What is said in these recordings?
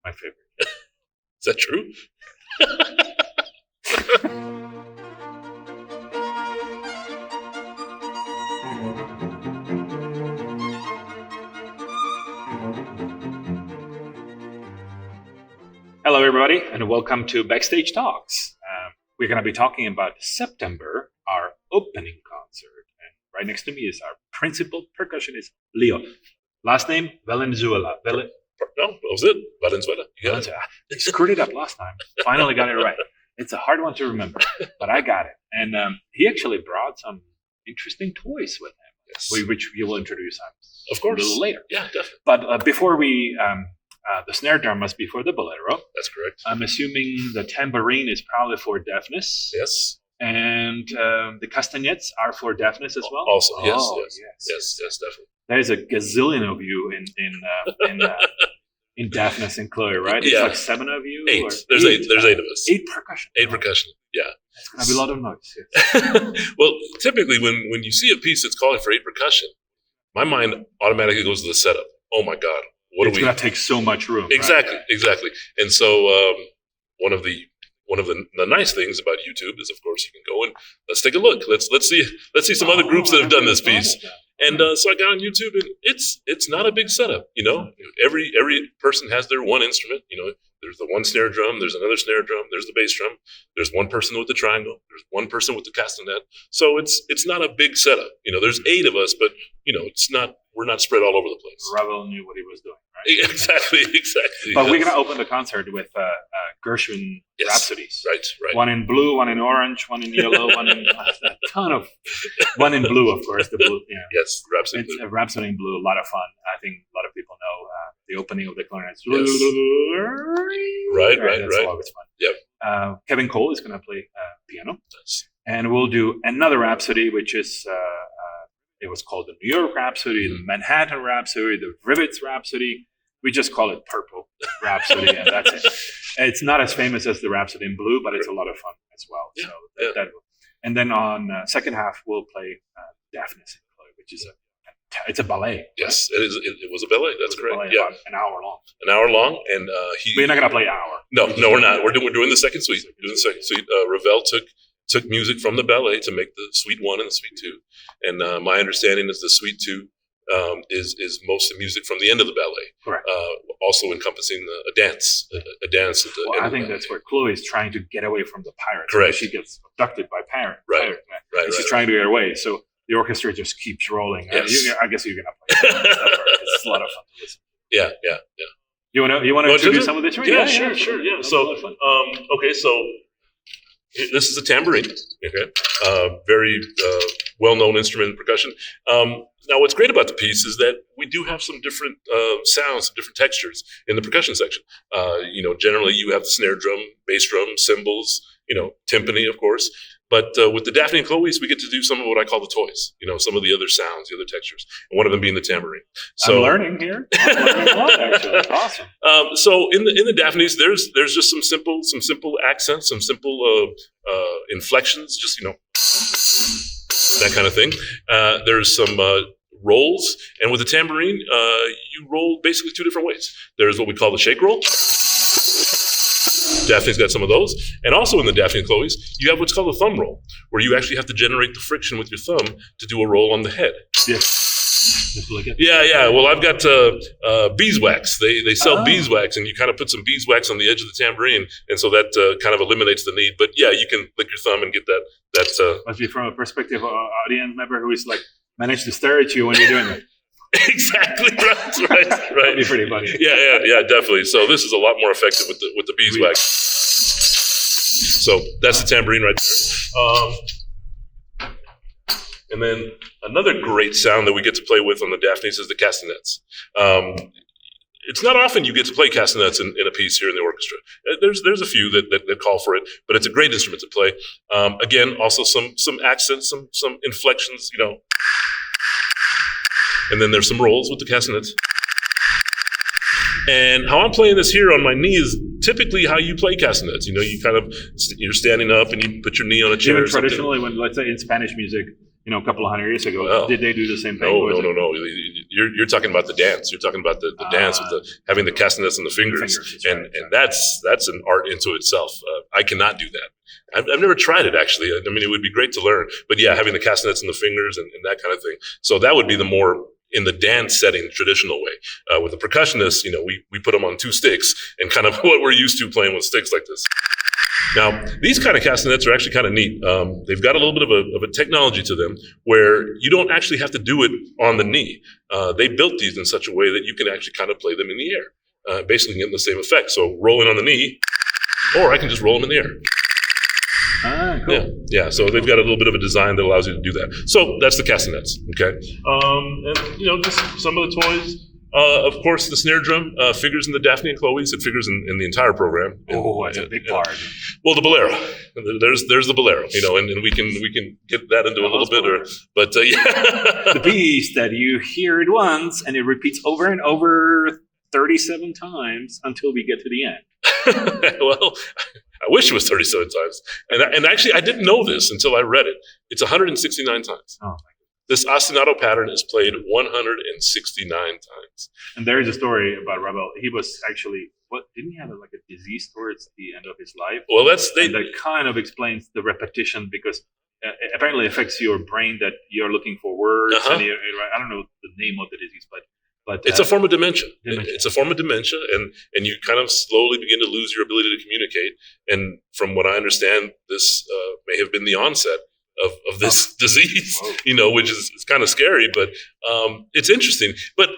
my favorite. Is that true? Hello, everybody, and welcome to Backstage Talks. We're going to be talking about September, our opening concert. And right next to me is our principal percussionist, Leo. Last name, Valenzuela. No, that was it. Valenzuela. You got it. I screwed it up last time. Finally got it right. It's a hard one to remember, but I got it. And he actually brought some interesting toys with him, Yes. which you will introduce Of course. a little later. Yeah, definitely. But before we... the snare drum must be for the bolero. That's correct. I'm assuming the tambourine is probably for deafness. Yes. And the castanets are for deafness as well? Also, yes, yes, definitely. There's a gazillion of you in deafness in Chloe, right? It's like 7 of you? 8. Or There's 8. There's 8 of us. 8 percussion. 8 percussion. Yeah. It's going to be a lot of noise. Yes. Well, typically when you see a piece that's calling for 8 percussion, my mind automatically goes to the setup. Oh my God. It's going to take so much room. Exactly, right? Exactly. And so one of the nice things about YouTube is, of course, you can go and let's take a look. Let's see some other groups that have done this piece. And so I got on YouTube, and it's not a big setup. You know, every person has their one instrument. You know, there's the one snare drum, there's another snare drum, there's the bass drum, there's one person with the triangle, there's one person with the castanet. So it's not a big setup. You know, there's 8 of us, but you know, we're not spread all over the place. Ravel knew what he was doing, right? Exactly. But we're going to open the concert with Gershwin Rhapsodies. Right. One in blue, one in orange, one in yellow, one in one in blue, of course. The blue, yeah. Yes, Rhapsody. It's a Rhapsody in blue, a lot of fun. I think a lot of people know the opening of the clarinets. Yes. Right. That's always fun. Yep. Kevin Cole is going to play piano. Yes. And we'll do another Rhapsody, which is... it was called the New York Rhapsody, the Manhattan Rhapsody, the Rivets Rhapsody. We just call it Purple Rhapsody, and that's it. It's not as famous as the Rhapsody in Blue, but it's a lot of fun as well. Yeah, So and then on second half, we'll play Daphnis in Chloe, which is it's a ballet. Yes, right? It was a ballet. That's correct. Ballet, yeah, about an hour long. An hour long, and we're not going to play an hour. No, we're not. We're doing the second suite. We're doing the second suite. Ravel took music from the ballet to make the Suite 1 and the Suite 2. And my understanding is the Suite 2 is most of the music from the end of the ballet. Correct. Also encompassing a dance. A dance at the end I of think the that's where Chloe is trying to get away from the pirates. Correct. She gets abducted by pirates. Right. She's trying to get away. So the orchestra just keeps rolling. Yes. I guess you're going to play that part. It's a lot of fun to listen. Yeah. You want to introduce some of this? Yeah, sure. Yeah. So, okay, so this is a tambourine, okay? Very well-known instrument in percussion. Now, what's great about the piece is that we do have some different sounds, some different textures in the percussion section. Generally you have the snare drum, bass drum, cymbals, timpani, of course. But with the Daphne and Chloe's, we get to do some of what I call the toys, some of the other sounds, the other textures, and one of them being the tambourine. So, I'm learning here. I'm learning a lot, actually. Awesome. So in the Daphne's, there's just some simple accents, some simple inflections, just that kind of thing. There's some rolls, and with the tambourine, you roll basically 2 different ways. There's what we call the shake roll. Daphne's got some of those. And also in the Daphne and Chloe's, you have what's called a thumb roll, where you actually have to generate the friction with your thumb to do a roll on the head. Yes. Yeah. Well, I've got beeswax. They sell beeswax, and you kind of put some beeswax on the edge of the tambourine, and so that kind of eliminates the need. But yeah, you can lick your thumb and get that. Must be from a perspective of an audience member who is managed to stare at you when you're doing it. Exactly right. That'd be pretty funny. Yeah, definitely. So this is a lot more effective with the beeswax. So that's the tambourine right there. And then another great sound that we get to play with on the Daphne's is the castanets. It's not often you get to play castanets in a piece here in the orchestra. There's a few that call for it, but it's a great instrument to play. Again, also some accents, some inflections, And then there's some rolls with the castanets. And how I'm playing this here on my knee is typically how you play castanets. You're standing up and you put your knee on a chair. Even traditionally, when, let's say in Spanish music, a couple of hundred years ago. Well, did they do the same thing? No. You're talking about the dance. You're talking about the dance with having the castanets and the fingers, and that's an art into itself. I cannot do that. I've never tried it, actually. I mean, it would be great to learn, but yeah, having the castanets and the fingers and that kind of thing. So that would be the more in the dance setting, traditional way. With the percussionists, we put them on two sticks and kind of what we're used to playing with sticks like this. Now, these kind of castanets are actually kind of neat. They've got a little bit of a technology to them where you don't actually have to do it on the knee. They built these in such a way that you can actually kind of play them in the air, basically getting the same effect. So rolling on the knee, or I can just roll them in the air. Cool. Yeah. So they've got a little bit of a design that allows you to do that. So that's the castanets. Okay. And just some of the toys. Of course, the snare drum figures in the Daphne and Chloe's. It figures in the entire program. That's a big part. Well, the bolero. There's the bolero. And we can get that into a little bit. Yeah. The piece that you hear it once and it repeats over and over 37 times until we get to the end. Well, I wish it was 37 times. And actually, I didn't know this until I read it. It's 169 times. Oh, my. This ostinato pattern is played 169 times. And there is a story about Ravel. He was actually, didn't he have a disease towards the end of his life? Well, that kind of explains the repetition, because it apparently affects your brain that you're looking for words. And I don't know the name of the disease, but it's a form of dementia. It's a form of dementia, and you kind of slowly begin to lose your ability to communicate. And from what I understand, this may have been the onset of this disease, which is kind of scary, but it's interesting. But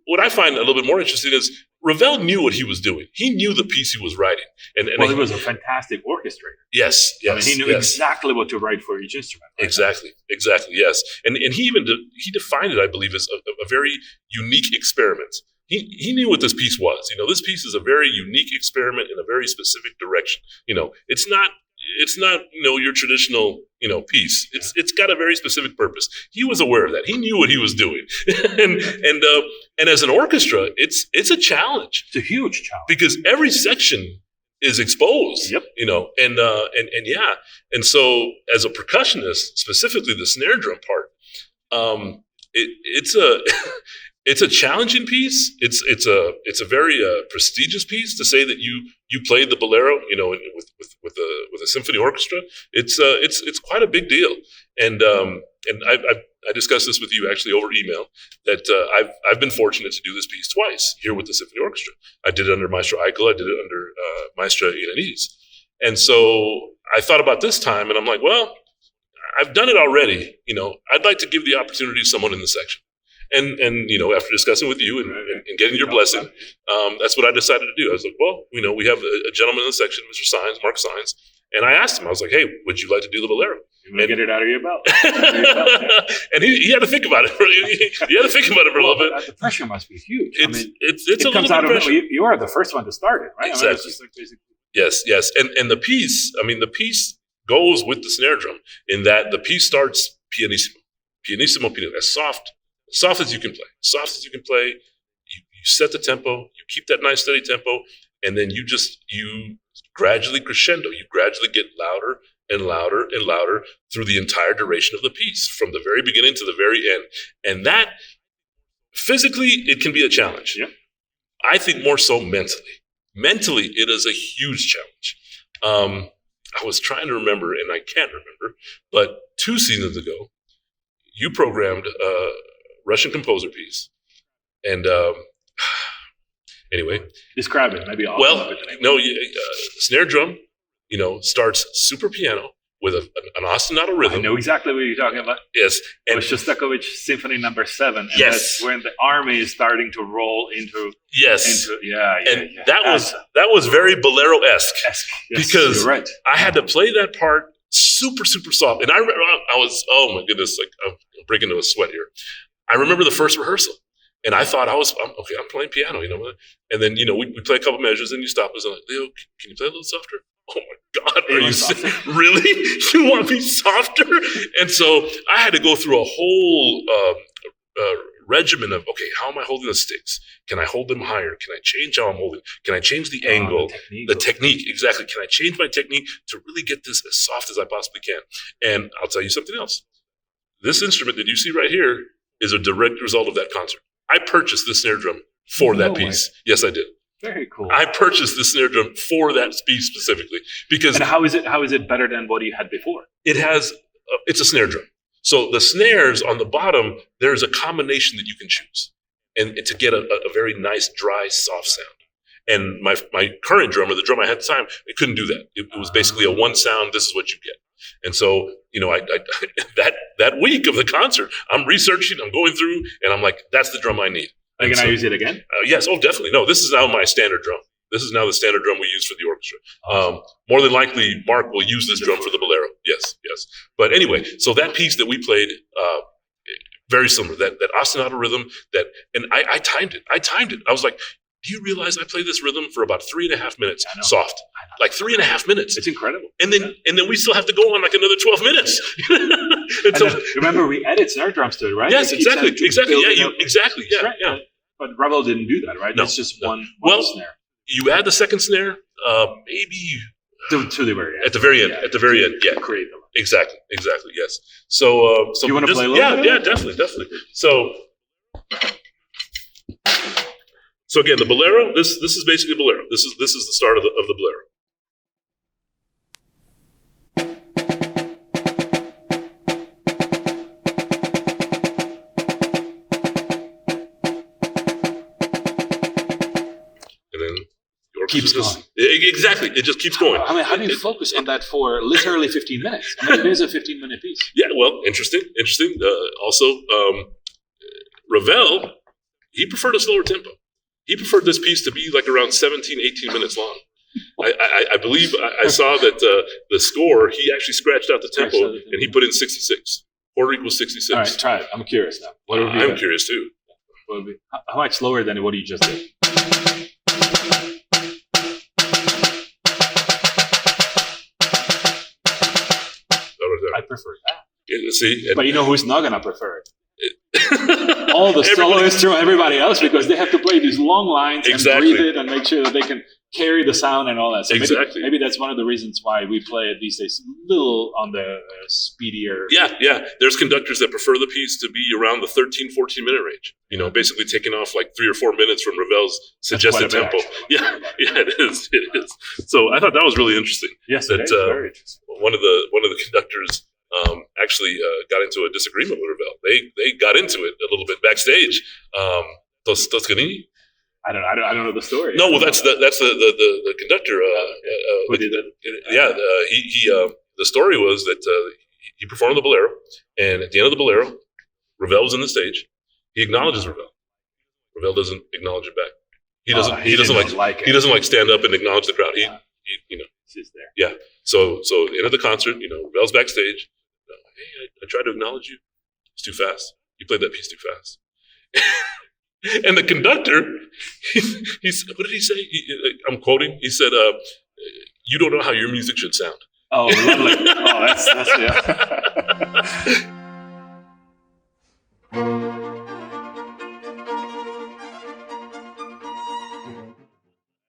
what I find a little bit more interesting is Ravel knew what he was doing. He knew the piece he was writing. And he was a fantastic orchestrator. Yes. I mean, he knew exactly what to write for each instrument. Right? Exactly, yes. And he even he defined it, I believe, as a very unique experiment. He knew what this piece was. This piece is a very unique experiment in a very specific direction. It's not your traditional piece. It's got a very specific purpose. He was aware of that. He knew what he was doing. and as an orchestra, it's a challenge. It's a huge challenge because every section is exposed. Yep. And so as a percussionist, specifically the snare drum part, it's a challenging piece. It's a very prestigious piece to say that you played the bolero, with a symphony orchestra. It's quite a big deal. And I discussed this with you actually over email that I've been fortunate to do this piece twice here with the symphony orchestra. I did it under Maestro Eichel. I did it under Maestra Ilanese. And so I thought about this time, and I'm like, well, I've done it already. I'd like to give the opportunity to someone in the section. And after discussing with you and getting your blessing, that's what I decided to do. I was like, well, we have a gentleman in the section, Mr. Sines, Mark Sines, and I asked him, I was like, hey, would you like to do the bolero? Get it out of your belt. And he had to think about it. He had to think about it for a little bit. The pressure must be huge. It comes out of pressure. You are the first one to start it, right? Exactly. It's just basically... Yes. And the piece goes with the snare drum in that the piece starts pianissimo, as soft as you can play. You set the tempo, you keep that nice steady tempo, and then you gradually crescendo. You gradually get louder and louder and louder through the entire duration of the piece, from the very beginning to the very end. And that, physically, it can be a challenge. Yeah. I think more so mentally. Mentally, it is a huge challenge. I was trying to remember, and I can't remember, but 2 seasons ago, you programmed a Russian composer piece. And anyway. Describe it. Maybe I'll snare drum, starts super piano with an ostinato rhythm. I know exactly what you're talking about. Yes. And it was Shostakovich Symphony No. 7. And yes. That's when the army is starting to roll into... Yes. And that was very bolero-esque. Yes, because you're right. I had to play that part super, super soft. And I was, oh my goodness, I'm breaking into a sweat here. I remember the first rehearsal. And I thought I'm playing piano, And then, we play a couple measures and you stop us and like, Leo, can you play a little softer? Oh my God, are you really? You want me softer? And so I had to go through a whole regimen of, okay, how am I holding the sticks? Can I hold them higher? Can I change how I'm holding? Can I change the angle? The technique, exactly. Can I change my technique to really get this as soft as I possibly can? And I'll tell you something else. this instrument that you see right here is a direct result of that concert. I purchased this snare drum for that piece. Yes, I did. Very cool. I purchased this snare drum for that piece specifically because. And how is it better than what you had before? It's a snare drum. So the snares on the bottom, there's a combination that you can choose, and to get a very nice, dry, soft sound. And my current drummer, the drum I had at the time, it couldn't do that. It was basically a one sound. This is what you get. And so, I that week of the concert, I'm researching, I'm going through, and I'm like, that's the drum I need. Can I use it again? Yes. Oh, definitely. No, this is now my standard drum. This is now the standard drum we use for the orchestra. More than likely, Mark will use this drum for the bolero. Yes. But anyway, so that piece that we played, very similar. That ostinato rhythm. And I timed it. I was like, do you realize I played this rhythm for about 3.5 minutes, soft, like 3.5 minutes? It's incredible. And then we still have to go on like another 12 minutes. and so, remember, we added snare drums to it, right? Yes, exactly. Yeah, exactly. Yeah, right. yeah. But Ravel didn't do that, right? No, it's just one snare. You add the second snare, maybe to the very end. At the very end. Yeah. At the very end. Yeah. Create them. Exactly. Yes. So, you want to play a little bit? Yeah, definitely. So again, the bolero. This is basically bolero. This is the start of the bolero. Keeps going. Exactly. It just keeps going. I mean, how do you focus on that for literally 15 minutes? I mean, it is a 15-minute piece. Yeah, well, interesting. Also, Ravel, he preferred a slower tempo. He preferred this piece to be like around 17, 18 minutes long. I believe I saw that the score, he actually scratched out the tempo and he put in 66. Quarter equals 66. All right, try it. I'm curious now. I'm curious too. How much slower than what you just did? I prefer that. See, but you know who's not going to prefer it? All the soloists from everybody else, because they have to play these long lines and breathe it and make sure that they can carry the sound and all that. So maybe that's one of the reasons why we play it these days a little on the speedier. Yeah. There's conductors that prefer the piece to be around the 13, 14 minute range. Basically taking off like 3 or 4 minutes from Ravel's suggested tempo. Yeah, it is. So I thought that was really interesting. Yes, that is very interesting. One of the conductors actually got into a disagreement with Ravel. They got into it a little bit backstage. Toscanini. I don't know the story. No, well, that's the conductor. Who did that? He the story was that he performed the bolero, and at the end of the bolero, Ravel was in the stage. He acknowledges Ravel. Ravel doesn't acknowledge it back. He doesn't like stand up and acknowledge the crowd. He's there. Yeah. So the end of the concert, Ravel's backstage. Hey, I tried to acknowledge you. It's too fast. You played that piece too fast. And the conductor, he's what did he say? I'm quoting. He said, "You don't know how your music should sound." Oh, lovely. Oh, that's yeah.